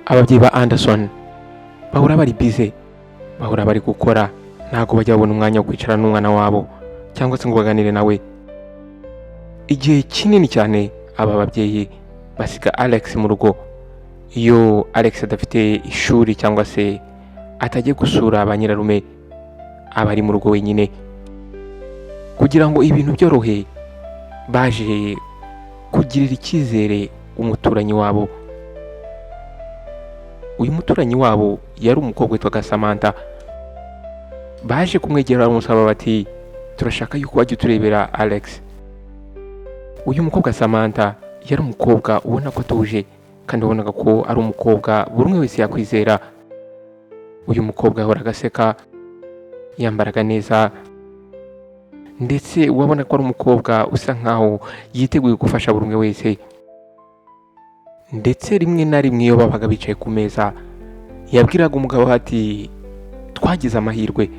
ababyeyi ba Anderson bahora bari bize, bahora bari gukora, ntabwo bajya babona umwanya wo kwicara n'umwana wabo cyangwa se ngo baganire nawe. Igihe kinini cyane aba babyeyi basiga Alex mu rugo. Iyo Alex adafite ishuri cyangwa se atagiye gusura ba nyirarume, aba ari mu rugo wenyine. Kugira ngo ibintu byorohe, baje kugirira icyizere umuturanyi wabo. Uyu muturanyi wabo yari umukobwa witwaga Samantha. Baje kumwegera bamusaba bati, turashaka yuko wajya uturebera Alex. Uyu mukobwa Samantha yari umukobwa ubona ko atuje, kandi ubonaga ko ari umukobwa buri umwe wese yakwizera. Uyu mukobwa yahoraga aseka, yambaraga neza, ndetse wabona ko ari umukobwa usa nkaho yiteguye gufasha buri umwe wese. Ndetse rimwe na rimwe iyo babaga bicaye ku meza, yabwiraga umugabo ati, twagize amahirwe,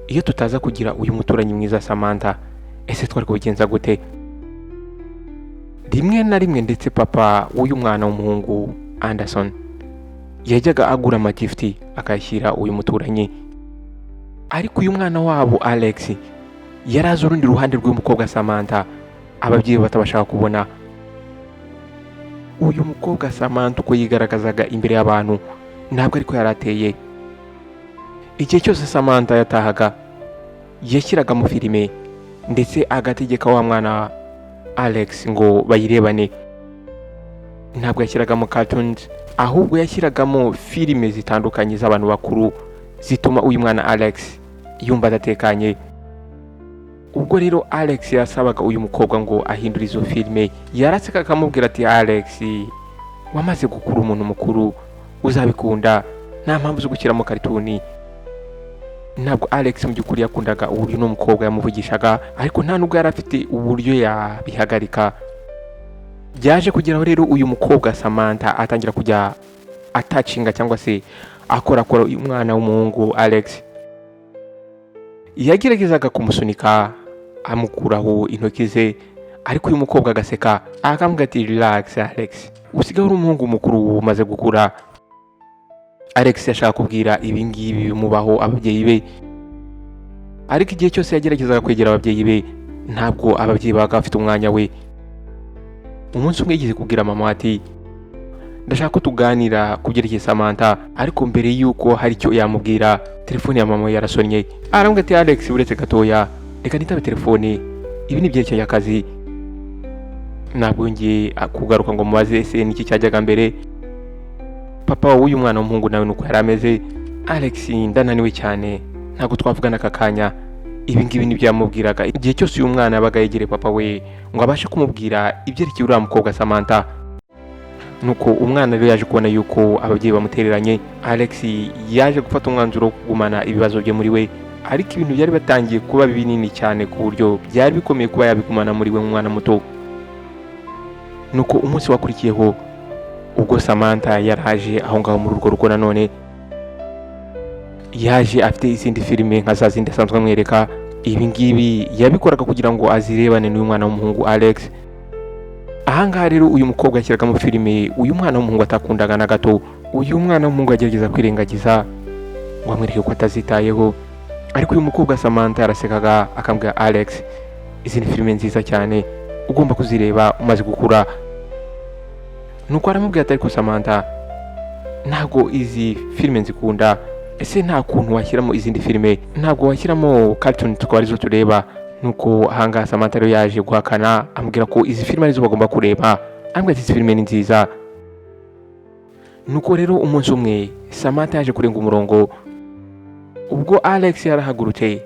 iyo tutaza kugira uyu muturanyi mwiza Samantha, ese twari kubigenza gute? Rimwe na rimwe ndetse papa w'uyu mwana w'umuhungu Anderson yajyaga agura amagifti akayashyira uyu muturanyi. Ariko uyu mwana wabo Alex yari azi urundi ruhande rw'uyu mukobwa Samantha ababyeyi batabashaka kubona. Uyu mukobwa Samantha uko yigaragazaga imbere y'abantu ntabwo ariko yari ateye. Igihe cyose Samantha yatahaga, yashyiragamo filime ndetse agategeka wa mwana Alex ngo bayirebane. Ntabwo yashyiragamo cartoons, ahubwo yashyiragamo filime zitandukanye z'abantu bakuru zituma uyu mwana Alex yumva adatekanye. Ubwo rero Alex yasabaga uyu mukobwa ngo ahindure izo filime, yaraseka akamubwira ati, Alex, wamaze gukura umuntu mukuru, uzabikunda, nta mpamvu zo gushyiramo cartoon. Ntabwo Alex mu by'ukuri yakundaga uburyo n'umukobwa yamuvugishaga, ariko nta nubwo yari afite uburyo yabihagarika. Byaje kugeraho rero uyu mukobwa Samantha atangira kujya atacinga cyangwa se akora uyu mwana w'umuhungu Alex. Yageragezaga kumusunika amukuraho intoki ze, ariko uyu mukobwa agaseka akamubwira ati, relax Alex, usigaye uri umuhungu mukuru umaze gukura. Alex yashaka kubwira ibi ngibi bimubaho ababyeyi be, ariko igihe cyose yageragezaga kwegera ababyeyi be, ntabwo ababyeyi baga bafite umwanya we. Umunsi umwe yigeze kubwira mama ati, ndashaka ko tuganira ku byerekeye Samantha, ariko mbere yuko hari icyo yamubwira, telefone ya mama yarasonnye. Aramubwira ati, Alex, uretse gatoya, reka nitabe telefone, ibi ni byerekeye akazi. Ntabwo ngiye kugaruka ngo mubaze ese niki cyajyaga mbere. Papa w'uyu mwana w'umuhungu nawe nuko yari ameze. Alex, ndananiwe cyane, ntabwo twavugana aka kanya. Ibi ngibi nibyo yamubwiraga igihe cyose uyu mwana yabaga yegereye papa we ngo abashe kumubwira ibyerekeye uriya mukobwa Samantha. Nuko umwana rero yaje kubona yuko ababyeyi bamutereranye. Alex yaje gufata umwanzuro wo kugumana ibibazo bye muri we, ariko ibintu byari batangiye kuba binini cyane ku buryo byari bikomeye kuba yabigumana muri we nk'umwana muto. Nuko umunsi wakurikiyeho, ubwo Samantha yaraje aho ngaho muri urwo rugo, nanone yaje afite izindi filime nka za zindi asanzwe amwereka. Ibi ngibi yabikoraga kugira ngo azirebane n'uyu mwana w'umuhungu Alex. Ahangaha rero uyu mukobwa yashyiragamo filime uyu mwana w'umuhungu atakundaga na gato. Uyu mwana w'umuhungu yagerageza kwirengagiza ngo amwereke ko atazitayeho, ariko uyu mukobwa Samantha yarasekaga akambwira Alex, izi ni filime nziza cyane, ugomba kuzireba umaze gukura. Nuko aramubwira ati, ariko Samantha, ntabwo izi filime nzikunda, ese nta kuntu washyiramo izindi filime, ntabwo washyiramo cartoon tukaba arizo tureba? Nuko ahangaha Samantha rero yaje guhakana, amubwira ko izi filime arizo bagomba kureba, amubwira ati, izi filime ni nziza. Nuko rero umunsi umwe Samantha yaje kurenga umurongo. Ubwo Alex yarahagurutse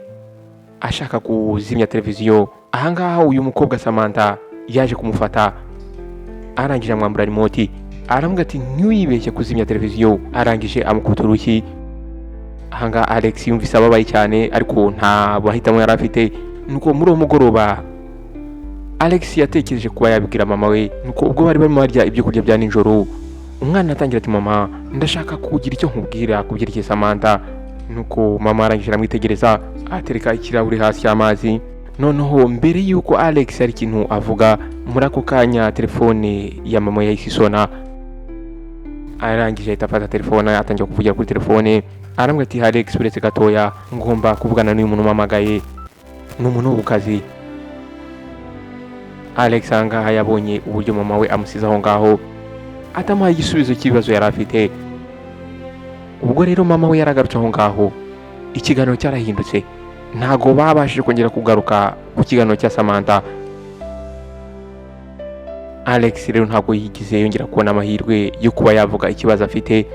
ashaka kuzimya televiziyo, ahangaha uyu mukobwa Samantha yaje kumufata, arangije amwambura remote, aramubwira ati, ntiwibeshye kuzimya televiziyo. Arangije amukubita urushyi. Ahangaha Alex yumvise ababaye cyane, ariko nta bahitamo yari afite. Nuko muri uwo mugoroba Alex yatekereje kuba yabibwira mama we. Nuko ubwo bari barimo barya ibyo kurya bya nijoro, umwana atangira ati, mama, ndashaka kugira icyo nkubwira ku byerekeye Samantha. Nuko mama arangije aramwitegereza, atereka ikirahure hasi y'amazi. Noneho mbere yuko Alex hari ikintu avuga, muri ako kanya telefone ya mama yahise isona. arangije ahita afata telefone atangira kuvugira kuri telefone arambwira ati Alex uretse gatoya ngomba kuvugana n'uyu muntu umpamagaye ni umuntu wo ku kazi. Alex ahangaha yabonye uburyo mama we amusize aho ngaho atamuhaye igisubizo cy'ibibazo yari afite. Ubwo rero mama we yaragarutse aho ngaho ikiganiro cyarahindutse, ntago babashije kongera kugaruka ku kiganiro cya Samantha. Alex rero ntabwo yigize yongera kubona amahirwe yo kuba yavuga ikibazo afite.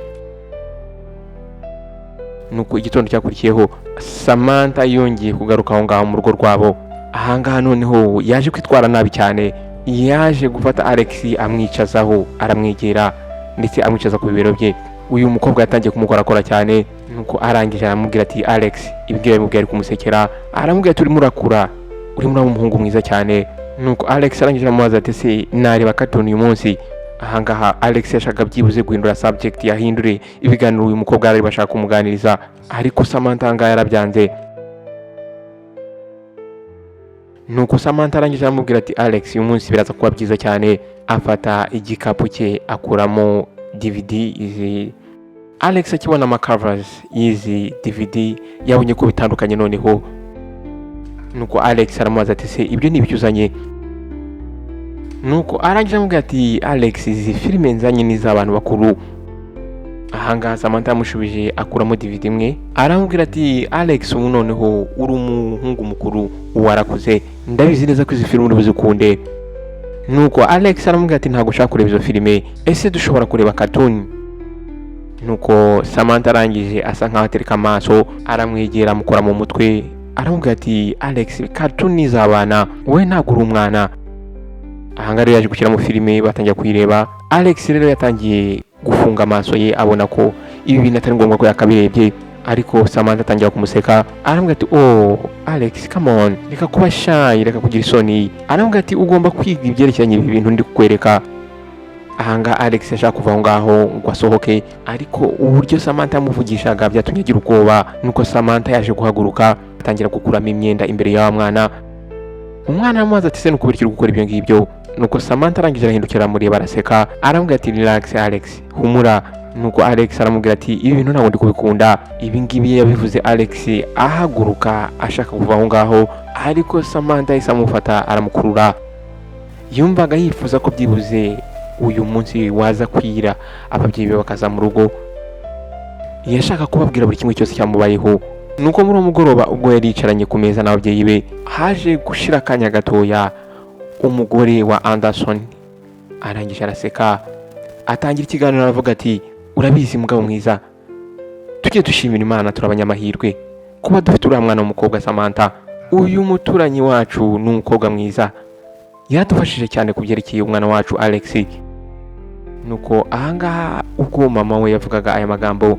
Nuko igitondo cyakurikiyeho Samantha yongeye kugaruka aho ngaho mu rugo rwabo. Ahangaha noneho yaje kwitwara nabi cyane, yaje gufata Alex amwicazaho aramwegera ndetse amwicaza ku bibero bye. Uyu mukobwa yatangiye kumukorakora cyane, nuko arangije aramubwira ati Alex ibyo yamubwiye ari kumusekera, aramubwira ati urimo urakura, urimo uraba umuhungu mwiza cyane. Nuko Alex arangije aramubaza ati se nareba cartoon uyu munsi. Ahangaha Alex yashaka byibuze guhindura subject, yahindure ibiganiro uyu mukobwa ari bashaka kumuganiriza, ariko Samantha ahangaha yarabyanze. Nuko Samantha arangije aramubwira ati Alex uyu munsi biraza kuba byiza cyane. Afata igikapu cye akuramo DVD izi. Alex akibona amacovers y'izi DVD yabonye ko bitandukanye noneho. Nuko Alex aramubaza ati se ibyo ni ibyuzanye. Nuko arangije aramubwira ati Alex izi filime nzanye ni iz'abantu bakuru. Ahangaha Samantha yamushubije akuramo DVD imwe aramubwira ati Alex ubu noneho uri umuhungu mukuru warakuze, ndabizi neza ko izi filime uri buzikunde. Nuko Alex aramubwira ati ntabwo ushaka kureba izo filime, ese dushobora kureba cartoon. Nuko Samantha arangije asa nkaho atereka amaso aramwegera amukora mu mutwe aramubwira ati Alex cartoon ni iz'abana, wowe ntabwo uri umwana. Ahangaha rero yaje gushyiramo filime batangira kuyireba. Alex rero yatangiye gufunga amaso ye abona ko ibi bintu atari ngombwa ko yakabirebye, ariko Samantha atangira kumuseka aramubwira ati oh Alex come on, reka kuba shy, reka kugira isoni. Aramubwira ati ugomba kwiga ibyerekeranye ibi bintu ndi kukwereka. Ahangaha Alex yashaka kuva aho ngaho ngo asohoke, ariko uburyo Samantha yamuvugishaga byatumye agira ubwoba. Nuko Samantha yaje guhaguruka atangira gukuramo imyenda imbere y'awa mwana. Umwana aramubaza ati se nukubera uri gukora ibyo ngibyo. Nuko Samantha arangije arahindukira amureba araseka aramubwira ati relax Alex, humura. Nuko Alex aramubwira ati ibi bintu ntabwo ndi kubikunda. Ibi ngibi yabivuze Alex ahaguruka ashaka kuva aho ngaho, ariko Samantha yahise amufata aramukurura. Yumvaga yifuza ko byibuze uyu munsi waza kwira ababyeyi be bakaza mu rugo. Yashaka kubabwira buri kimwe cyose cyamubayeho. Nuko muri uwo mugoroba ubwo yari yicaranye ku meza n'ababyeyi be, haje gushira akanya gatoya umugore wa Anderson arangije araseka atangira ikiganiro aravuga ati urabizi mugabo mwiza, tujye dushimira Imana turi abanyamahirwe kuba dufite uriya mwana w'umukobwa Samantha. Uyu muturanyi wacu ni umukobwa mwiza, yadufashije cyane kubyerekeye umwana wacu Alex. Nuko ahangaha ubwo mama we yavugaga aya magambo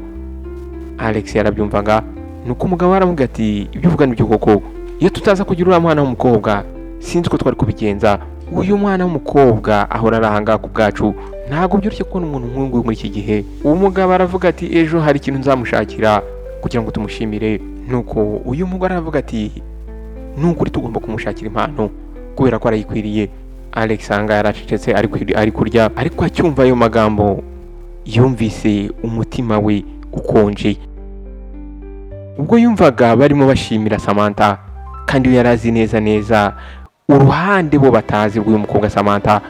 Alex yarabyumvaga. Nuko umugabo aramubwira ati ibyo uvuga nibyo koko, iyo tutaza kugira uriya mwana w'umukobwa sinzi ko twari kubigenza. Uyu mwana w'umukobwa ahora ari ahangaha ku bwacu, ntabwo byoroshye kubona umuntu nk'uyu muri iki gihe. Uwo mugabo aravuga ati ejo hari ikintu nzamushakira kugira ngo tumushimire. Nuko uyu mugore aravuga ati nukuri tugomba kumushakira impano kubera ko arayikwiriye. Alex anga yaracecetse ari kurya, ariko acyumva ayo magambo yumvise umutima we ukonje. Ubwo yumvaga barimo bashimira Samantha, kandi yari azi neza uruhande bo batazi bw'uyu mukobwa Samantha.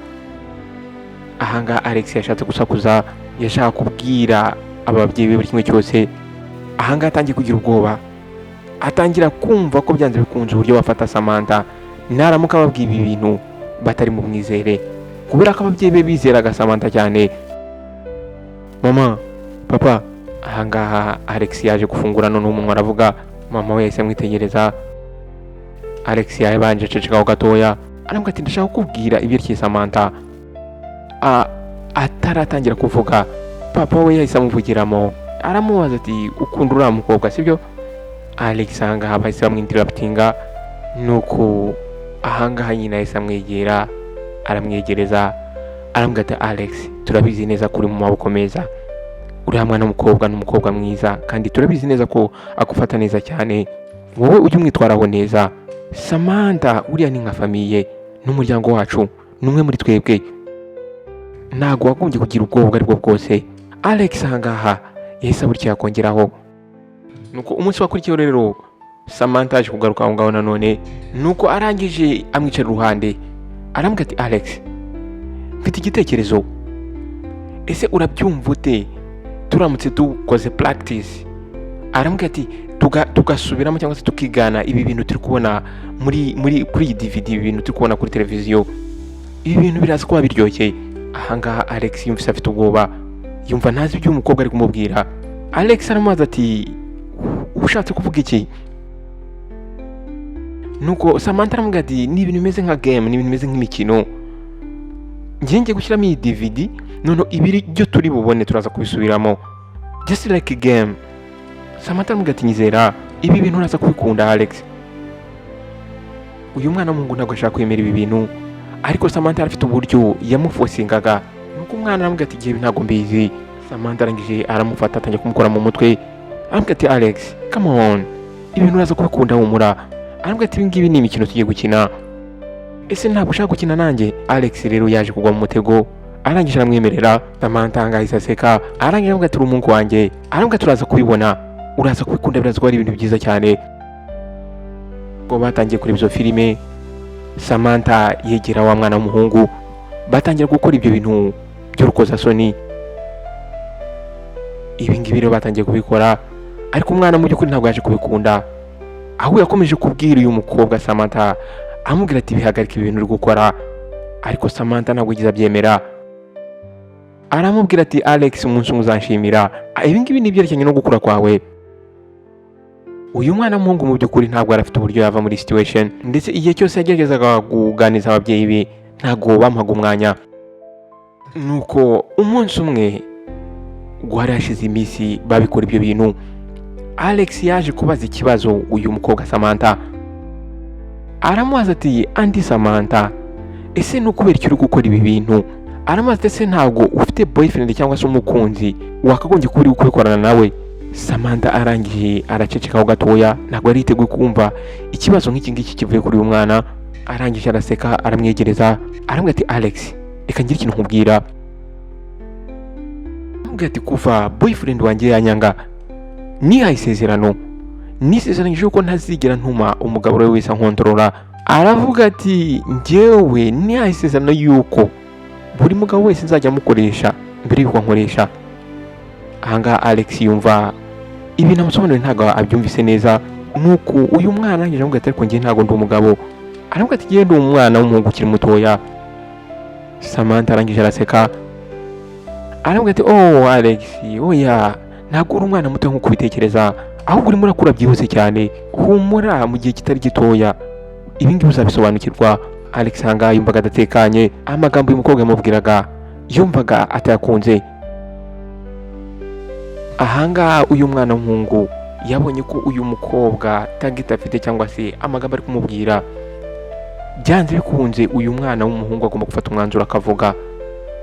Ahangaha Alex yashatse gusakuza, yashaka kubwira ababyeyi be buri kimwe cyose. Ahangaha atangiye kugira ubwoba, atangira kumva ko byanze bikunze uburyo bafata Samantha naramuka babwiye ibi bintu batari mu mwizere, kubera ko ababyeyi be bizeraga Samantha cyane. Mama, papa. Ahangaha Alex yaje gufungura none umunwa aravuga. Mama we yahise amwitegereza. Alex yabanje cecekaho gatoya aramubwira ati ndashaka kukubwira ibyerekeye Samantha. Ataratangira kuvuga, papa we yahise amuvugiramo aramubaza ati ukunda uriya mukobwa sibyo? Alex ahangaha bahise bamwinterruptinga. Nuko ahangaha nyina yahise amwegera aramwegereza aramubwira ati Alex turabizi neza kuri mu maboko meza, uriya mwana w'umukobwa n'umukobwa mwiza, kandi turabizi neza ko akufata neza cyane, wowe ujye umwitwaraho neza. Samantha uriya ni nka famiye n'umuryango wacu, numwe muri twebwe, ntago wagombye kugira ubwoba ari bwo bwose. Alex ahangaha yahise abura icyo yakongeraho. Nuko umunsi wakurikiyeho rero Samantha aje kugaruka aho ngaho nanone, nuko arangije amwicara iruhande aramubwira ati Alex, mfite igitekerezo, ese urabyumva ute turamutse dukoze practice? Aramubwira ati tugasubiramo cyangwa se tukigana ibi bintu turi kubona kuri iyi DVD, ibi bintu turi kubona kuri televiziyo, ibi bintu biraza kuba biryoshye. Ahangaha Alex yumvise afite ubwoba, yumva ntazi ibyo umukobwa ari kumubwira. Alex aramubaza ati ushatse kuvuga iki? Nuko Samantha aramubwira ati ni ibintu bimeze nka game, ni ibintu bimeze nk'imikino, ngiye gushyiramo iyi DVD, none ibiri byo turi bubone turaza kubisubiramo, just like a game. Samantha aramubwira ati nyizera, ibi bintu uraza kubikunda Alex. Uyu mwana w'umuhungu ntabwo ashaka kwemera ibi bintu, ariko Samantha arafite uburyo yamufosingaga. Nuko umwana aramubwira ati igihe ntabwo mbizi. Samantha arangije aramufata atangiye kumukora mu mutwe, aramubwira ati Alex, come on, ibintu uraza kubikunda humura. Aramubwira ati ibingibi ni imikino tugiye gukina, ese ntabwo ushaka gukina nanjye? Alex rero yaje kugwa mu mutego, arangije aramwemerera. Samantha ahangahise aseka, arangije aramubwira ati uri umuhungu wanjye, aramubwira ati uraza kubibona, uraza kubikunda, biraza kuba ari ibintu byiza cyane. Ubwo batangiye kureba izo filime, Samantha yegera wa mwana w'umuhungu, batangira gukora ibyo bintu by'urukozasoni. Ibi ngibi rero batangiye kubikora, ariko umwana mu by'ukuri ntabwo yaje kubikunda, aho yakomeje kubwira uyu mukobwa Samantha amubwira ati bihagarika ibintu uri gukora, ariko Samantha ntabwo yigize abyemera. Aramubwira ati Alex, umunsi umwe uzanshimira, ibi ngibi ni ibyerekeranye no gukura kwawe. Uyu mwana w'umuhungu mu by'ukuri ntabwo arafite uburyo yava muri situation, ndetse igihe cyose yageragezaga kuganiriza ababyeyi be ntabwo bamuhaga umwanya. Nuko umunsi umwe guhari hashize iminsi babikora ibyo bintu, Alex yaje kubaza ikibazo uyu mukobwa Samantha. Aramubaza ati andi Samantha, ese ni ukubera iki uri gukora ibi bintu? Aramubaza ati ese ntabwo ufite boyfriend cyangwa se umukunzi wakagombye kuba uri kubikorana nawe? Samantha arangije aracecekaho gatoya, ntabwo yari yiteguye kumva ikibazo nk'iki ngiki kivuye kuri uyu mwana. Arangije araseka, aramwegereza, aramubwira ati Alex, reka ngire ikintu nkubwira. Aramubwira ati kuva boyfriend wanjye yanyanga, nihaye isezerano, nisezeranyije yuko ntazigera ntuma umugabo we wese ankontorora. Aravuga ati njyewe nihaye isezerano yuko buri mugabo wese nzajya amukoresha mbere yuko ankoresha. Ahangaha Alex yumva ibintu amusobanurira ntabwo abyumvise neza. Nuko uyu mwana arangije aramubwira ati ariko njye ntabwo ndi umugabo. Aravuga ati njye ndi umwana w'umuhungu ukiri mutoya. Samantha arangije araseka, aravuga ati oh Alex, oya, ntabwo uri umwana muto nk'uko ubitekereza, ahubwo urimo urakura byihuse cyane, humura mu gihe kitari gitoya ibi ngibi uzabisobanukirwa. Alex ahangaha yumvaga adatekanye, amagambo uyu mukobwa yamubwiraga yumvaga atayakunze. Ahangaha uyu mwana w'umuhungu yabonye ko uyu mukobwa target afite cyangwa se amagambo ari kumubwira byanze bikunze uyu mwana w'umuhungu agomba gufata umwanzuro akavuga,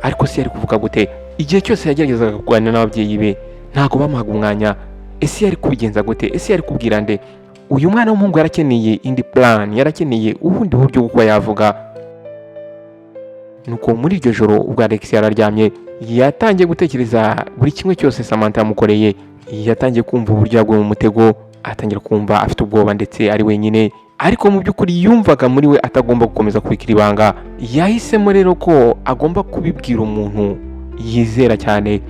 ariko se yari kuvuga gute? Igihe cyose yageragezaga kuganira n'ababyeyi be ntabwo bamuhaga umwanya. Ese yari kubigenza gute? Ese yari kubwira nde? Uyu mwana w'umuhungu yarakeneye indi plan, yarakeneye ubundi buryo bwo kuba yavuga. Nuko muri iryo joro ubwo Alex yararyamye, yatangiye gutekereza buri kimwe cyose Samantha yamukoreye. Yatangiye kumva uburyo yaguye mu mutego, atangira kumva afite ubwoba ndetse ari wenyine, ariko mu by'ukuri yumvaga muri we atagomba gukomeza kubikira ibanga. Yahisemo rero ko agomba kubibwira umuntu yizera cyane.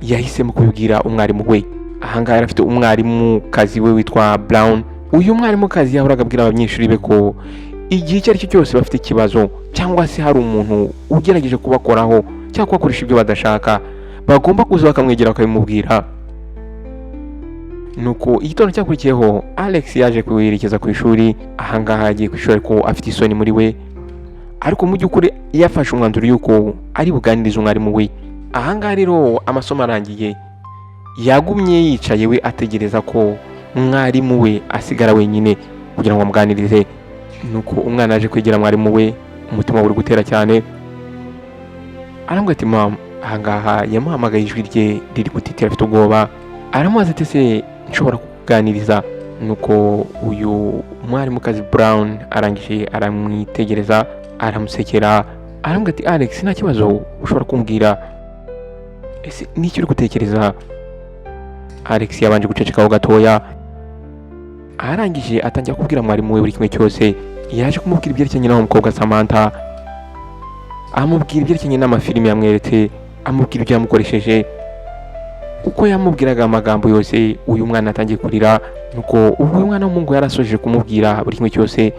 Yahisemo kubibwira umwarimu we. Ahangaha yari afite umwarimu kazi we witwa Brown. Uyu mwarimu kazi yahoraga abwira abanyeshuri be ko igihe icyo ari cyo cyose bafite ikibazo cyangwa se hari umuntu ugerageje kubakoraho cyangwa kubakoresha ibyo badashaka, bagomba kuza bakamwegera bakabimubwira. Nuko igitondo cyakurikiyeho Alex yaje kwerekeza ku ishuri. Ahangaha yagiye ku ishuri ko afite isoni muri we, ariko mu by'ukuri yafashe umwanzuro yuko ari buganirize umwarimu we. Ahangaha rero amasomo arangiye, yagumye yicaye we ategereza ko umwarimu we asigara wenyine kugira ngo amuganirize. Nuko umwana aje kwegera mwarimu we, umutima uri gutera cyane. Aramubwira ati mama, ahangaha yamuhamagaye, ijwi rye riri gutitira afite ubwoba. Aramubaza ati se nshobora kuganiriza? Nuko uyu mwarimu kazi Brown arangije aramwitegereza, aramusekera, aramubwira ati Alex, nta kibazo ushobora kumbwira. ese n'icyo uri gutekereza? Alex yabanje gucecekaho gatoya, arangije atangira kubwira mwarimu we buri kimwe cyose. Yaje kumubwira ibyerekeranye n'uwo mukobwa Samantha, amubwira ibyerekeranye n'amafilimi yamweretse, amubwira ibyo yamukoresheje. Uko yamubwiraga amagambo yose, uyu mwana atangiye kurira. Nuko ubwo uyu mwana w'umuhungu yarasoje kumubwira buri kimwe cyose,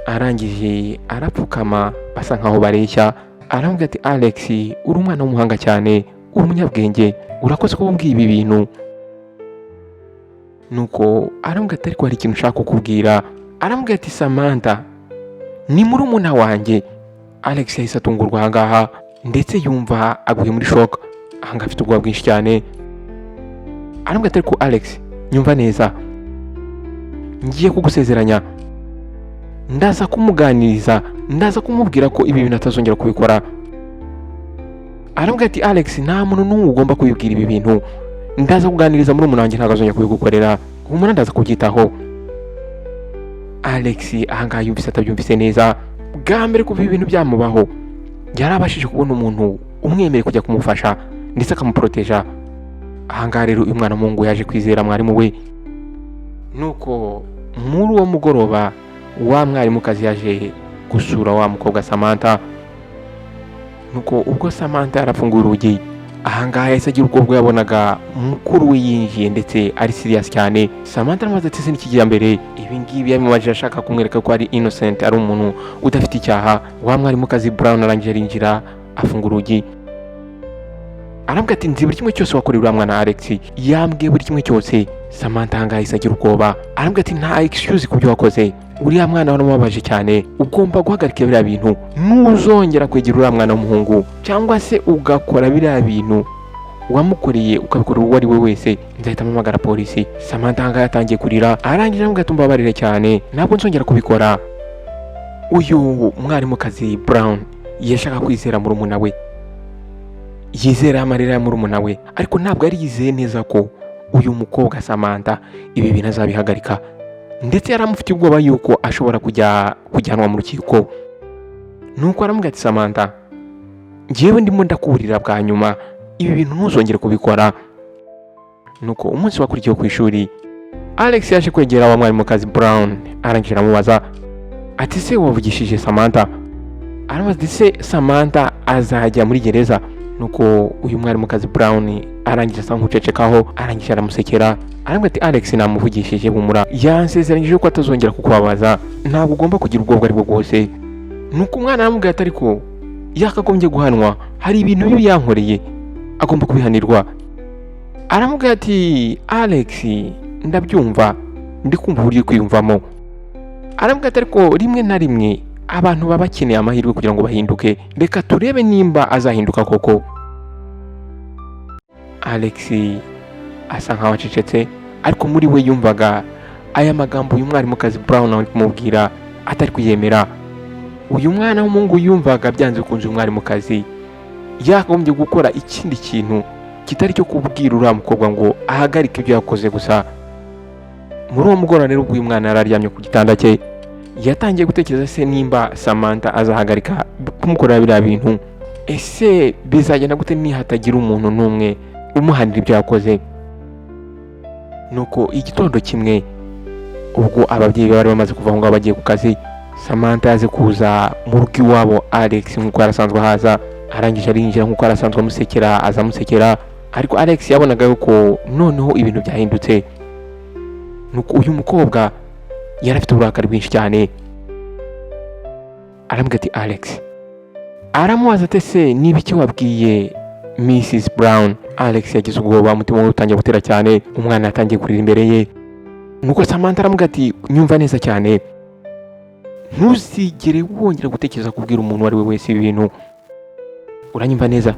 arangije arapfukama basa nkaho bareshya. Aramubwira ati Alex, uri umwana w'umuhanga cyane, uri umunyabwenge, urakoze ko wambwiye ibi bintu. Nuko aramubwira ati ariko hari ikintu ushaka kukubwira. Aramubwira ati Samantha ni murumuna wanjye. Alex yahise atungurwa ahangaha ndetse yumva aguye muri shock. Ahangaha afite ubwoba bwinshi cyane. Aramubwira ati ariko Alex, nyumva neza, ngiye kugusezeranya, ndaza kumuganiriza, ndaza kumubwira ko ibi bintu atazongera kubikora. Aramubwira ati Alex, nta muntu n'umwe ugomba kubibwira ibi bintu, ndaza kuganiriza murumuna wanjye, ntabwo azongera kubigukorera, umuntu ndaza kubyitaho. Alex ahangaha yumvise atabyumvise neza. Bwa mbere kuva ibi bintu byamubaho, yarabashije kubona umuntu umwemereye kujya kumufasha ndetse akamuproteja. Ahangaha rero uyu mwana w'umuhungu yaje kwizera mwarimu we. Nuko muri uwo mugoroba wa mwarimukazi yaje gusura wa mukobwa Samantha. Nuko ubwo Samantha yarafunguye urugi, ahangaha yahise agira ubwo yabonaga mukuru we yinjiye ndetse ari serious cyane. Samantha aramaze ati se n'ikijya mbere, ibi ngibi yamubajije ashaka kumwereka ko ari innocent, ari umuntu udafite icyaha. Wa mwarimukazi Brown arangije arinjira, afunga urugi. Arambwira ati nzi buri kimwe cyose wakorera uriya mwana Alex, yambwiye buri kimwe cyose. Samantha ahangaha yahise agira ubwoba, arambwira ati nta excuse ku byo wakoze, uriya mwana waramubabaje cyane, ugomba guhagarika biriya bintu. Ntuzongera kwegera uriya mwana w'umuhungu cyangwa se ugakora biriya bintu wamukoreye ukabikora uwo ari we wese, nzahita mpamagara polisi. Samantha ahangaha yatangiye kurira, arangije arambwira ati mbabarire cyane, ntabwo nzongera kubikora. Uyu mwarimukazi Brown yashaka kwizera murumuna we, yizera amarira ya murumuna we, ariko ntabwo yari yizeye neza ko uyu mukobwa Samantha ibi bintu azabihagarika, ndetse yaramufitiye ubwoba yuko ashobora kujyanwa mu rukiko. Nuko aramubwira ati Samantha, njyewe ndimo ndakuburira bwa nyuma, ibi bintu ntuzongere kubikora. Nuko umunsi wakurikiyeho ku ishuri, Alex yaje kwegera wa mwarimukazi Brown, arangije aramubaza ati se wavugishije Samantha? Aramubaza ati se Samantha azajya muri gereza? Nuko uyu mwarimukazi Brown arangije asa nk'ucecekaho, arangije aramusekera. Aramubwira ati Alex namuvugishije humura, yansezeranyije ko atazongera kukubabaza, ntabwo ugomba kugira ubwoba ari bwo bwose. Nuko umwana aramubwira ati ariko yakagombye guhanwa, hari ibintu bibi yankoreye, agomba kubihanirwa. Aramubwira ati Alex ndabyumva, ndi kumva uburyo kwiyumvamo. Aramubwira ati ariko rimwe na rimwe abantu baba bakeneye amahirwe kugira ngo bahinduke, reka turebe nimba azahinduka koko. Alex asa nkaho acecetse, ariko muri we yumvaga aya magambo uyu mwarimukazi Brown ari kumubwira atari kuyemera. Uyu mwana w'umuhungu yumvaga byanze kunze umwarimukazi yakagombye gukora ikindi kintu kitari cyo kubwira uriya mukobwa ngo ahagarike ibyo yakoze gusa. Muri uwo mugoroba rero ubwo uyu mwana yari aryamye ku gitanda cye, yatangiye gutekereza se nimba Samantha azahagarika kumukorera biriya bintu, ese bizagenda gute nihatagira umuntu n'umwe umuhanira ibyo yakoze. Nuko igitondo kimwe ubwo ababyeyi bari bamaze kuva aho ngaho bagiye ku kazi, Samantha yaje kuza mu rugo iwabo Alex nk'uko yarasanzwe haza. Arangije arinjira nk'uko yarasanzwe amusekera, azamusekera, ariko Alex yabonaga yuko noneho ibintu byahindutse. Nuko uyu mukobwa yari afite uburakari bwinshi cyane. Arambwira ati Alex, aramubaza ati se niba icyo wabwiye Mrs Brown? Alex yagize ubwoba, umutima we utangiye gutera cyane, umwana yatangiye kurira imbere ye. Nuko Samantha aramubwira ati nyumva neza cyane, ntuzigere wongera gutekereza kubwira umuntu uwo ari we wese ibi bintu, uranyumva neza?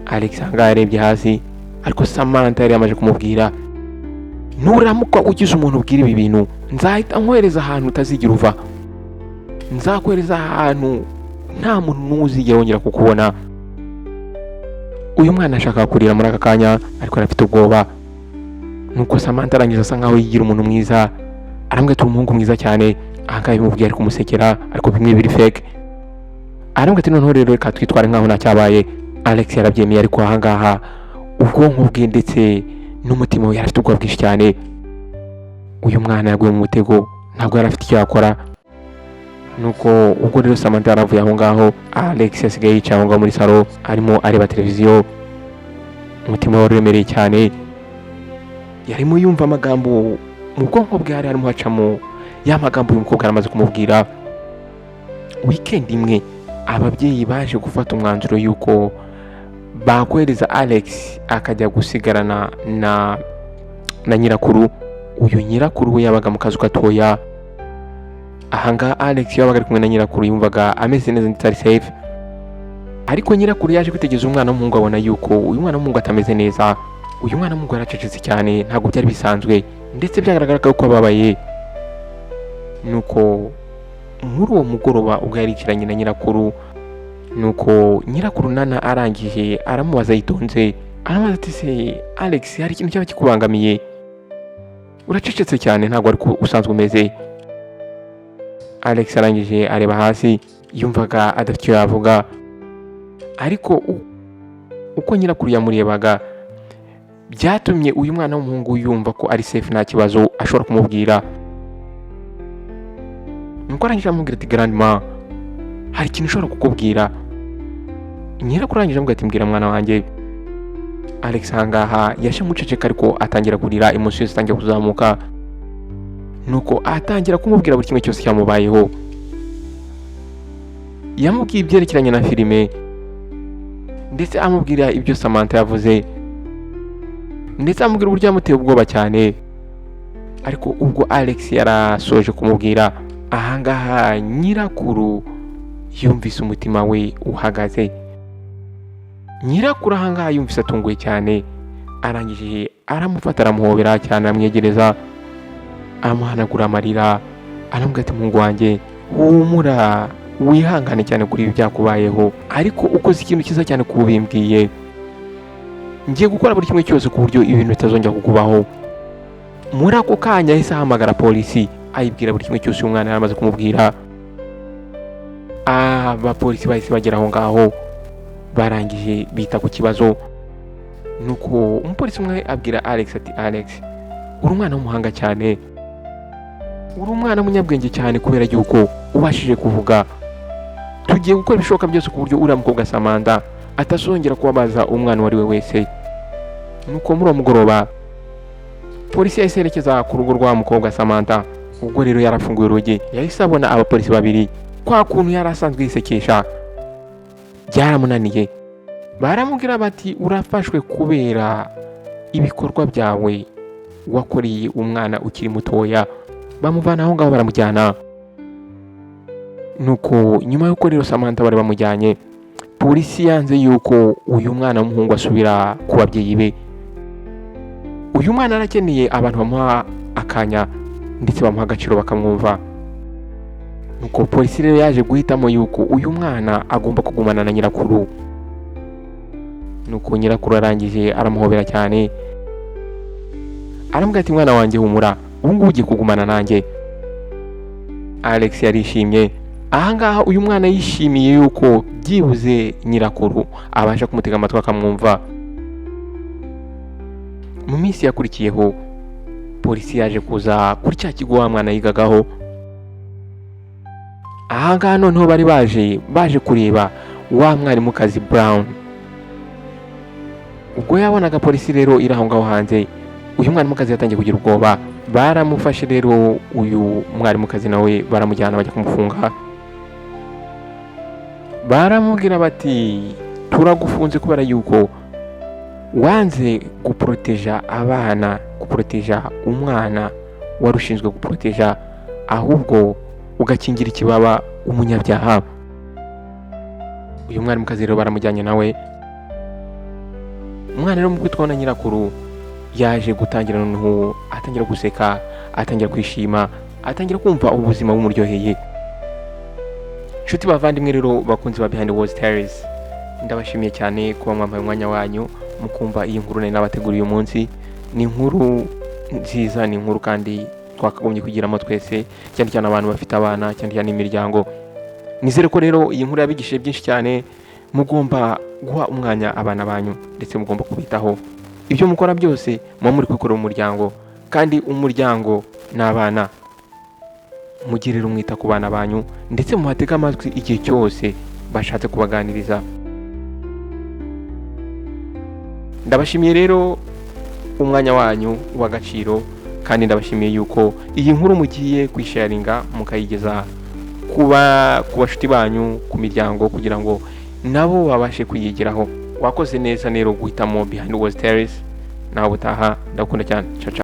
Alex ahangaha yarebye hasi, ariko Samantha yari yamaze kumubwira, nuramuka ugize umuntu ubwira ibi bintu, nzahita nkohereza ahantu utazigira uva, nzakohereza ahantu nta muntu n'umwe uzigera wongera kukubona. Uyu mwana ashaka kurira muri aka kanya, ariko arafite ubwoba. Nuko Samantha arangije asa nkaho yigira umuntu mwiza, arambwira ati umuhungu mwiza cyane. Ahangaha bimubwiye ari kumusekera, ariko bimwe biri fake. Arambwira ati noneho rero reka twitware nkaho ntacyabaye, Alex yarabyemeye, ariko ahangaha ubwonko bwe ndetse n'umutima we yarafite ubwoba bwinshi cyane. Uyu mwana yaguye mu mutego, ntabwo yari afite icyo yakora. Nuko ubwo rero Samantha yaravuye aho ngaho, Alex yasigaye yicaye aho ngaho muri salo arimo areba televiziyo. Umutima we uremereye cyane, yarimo yumva amagambo mu bwonko bwe, hari harimo hacamo ya magambo uyu mukobwa yaramaze kumubwira. Weekend imwe ababyeyi baje gufata umwanzuro yuko bakohereza Alex akajya gusigarana na nyirakuru. Uyu nyirakuru we yabaga mu kazu gatoya. Ahangaha Alex yabaga ari kumwe na nyirakuru, yumvaga ameze neza ndetse ari safe. Ariko nyirakuru yaje kwitegereza umwana w'umuhungu, abona yuko uyu mwana w'umuhungu atameze neza. Uyu mwana w'umuhungu yaracecetse cyane, ntabwo byari bisanzwe ndetse byagaragara ko ababaye. Nuko muri uwo mugoroba ubwo yari yicaranye na nyirakuru, nuko nyirakuru Nana arangije aramubaza yitonze, aramubaza ati se Alex, hari ikintu cyaba kikubangamiye? Uracecetse cyane, ntabwo ari ko usanzwe umeze. Alex arangije areba hasi, yumvaga adafite icyo yavuga. Ariko uko nyirakuru yamurebaga byatumye uyu mwana w'umuhungu yumva ko ari safe, nta kibazo ashobora kumubwira. Nuko arangije amubwira ati grandma, hari ikintu ushobora kukubwira. Nyirakuru arangije amubwira ati mbwira mwana wanjye. Alex ahangaha yashe muceceka, ariko atangira kurira, emotions zitangira kuzamuka. Nuko atangira kumubwira buri kimwe cyose cyamubayeho. Yamubwiye ibyerekeranye na filime, ndetse amubwira ibyo Samantha yavuze, ndetse amubwira uburyo yamuteye ubwoba cyane. Ariko ubwo Alex yarasoje kumubwira, ahangaha nyirakuru yumvise umutima we uhagaze. Nyirakuru ahangaha yumvise atunguye cyane, arangije aramufata, aramuhobera cyane, aramwegereza, amuhanagura amarira, aramubwira ati muhungu wanjye, humura, wihangane cyane kuri ibi byakubayeho, ariko ukoze ikintu cyiza cyane kuba ubimbwiye. Ngiye gukora buri kimwe cyose ku buryo ibintu bitazongera kukubaho. Muri ako kanya yahise ahamagara polisi, ayibwira buri kimwe cyose uyu mwana yaramaze kumubwira. Abapolisi bahise bagera aho ngaho, barangije bita ku kibazo. Nuko umupolisi umwe abwira Alex ati Alex, uri umwana w'umuhanga cyane, uri umwana w'umunyabwenge cyane, kubera yuko ubashije kuvuga. Tugiye gukora ibishoboka byose ku buryo uriya mukobwa Samantha atazongera kubabaza umwana uwo ari we wese. Nuko muri uwo mugoroba polisi yahise yerekeza ku rugo rwa mukobwa Samantha. Ubwo rero yarafunguye urugi, yahise abona abapolisi babiri. Kwa kuntu yari asanzwe yisekesha byaramunaniye. Baramubwira bati urafashwe kubera ibikorwa byawe wakoreye umwana ukiri mutoya. Bamuvana aho ngaho baramujyana. Nuko nyuma y'uko rero Samantha bari bamujyanye, polisi yanze yuko uyu mwana w'umuhungu asubira ku babyeyi be. Uyu mwana arakeneye abantu bamuha akanya ndetse bamuha agaciro bakamwumva. Nuko polisi rero yaje guhitamo yuko uyu mwana agomba kugumana na nyirakuru. Nuko nyirakuru arangije aramuhobera cyane, aramubwira ati mwana wanjye humura, ubu ngubu ugiye kugumana nanjye. Alex yarishimye. Ahangaha uyu mwana yishimiye yuko byibuze nyirakuru abasha kumutega amatwi akamwumva. Mu minsi yakurikiyeho, polisi yaje kuza kuri cya kigo wa mwana yigagaho. Ahangaha noneho bari baje kureba wa mwarimukazi Brown. Ubwo yabonaga polisi rero iri aho ngaho hanze, uyu mwarimukazi yatangiye kugira ubwoba. Baramufashe rero uyu mwarimukazi nawe baramujyana bajya kumufunga. Baramubwira bati turagufunze kubera yuko wanze guproteja abana, guproteja umwana warushinzwe guproteja, ahubwo ugakingira ikibaba umunyabyaha. Uyu mwarimukazi rero baramujyanye nawe. Umwana rero mu kwitwara nyirakuru yaje gutangira noneho, atangira guseka, atangira kwishima, atangira kumva ubuzima bumuryoheye. Nshuti bavandimwe rero bakunzi ba Behind the Walls Tales, ndabashimiye cyane kuba mwambaye umwanya wanyu mukumva iyi nkuru nari nabateguriye uyu munsi. Ni inkuru nziza, ni inkuru kandi twakagombye kugiramo twese, cyane cyane abantu bafite abana, cyane cyane imiryango. Nizere ko rero iyi nkuru yabigishije byinshi cyane, mugomba guha umwanya abana banyu ndetse mugomba kubitaho. Ibyo mukora byose muba muri kubikorera umuryango, kandi umuryango n'abana. Mugirire umwita ku bana banyu ndetse muhatege amatwi igihe cyose bashatse kubaganiriza. Ndabashimiye rero umwanya wanyu w'agaciro, kandi ndabashimiye yuko iyi nkuru mugiye kwisharinga mukayigeza ku bashuti banyu, ku miryango, kugira ngo nabo babashe kuyigiraho. Wakoze neza rero guhitamo Behind Walls Tales. Nawe utaha, ndakunda cyane. Ciao ciao.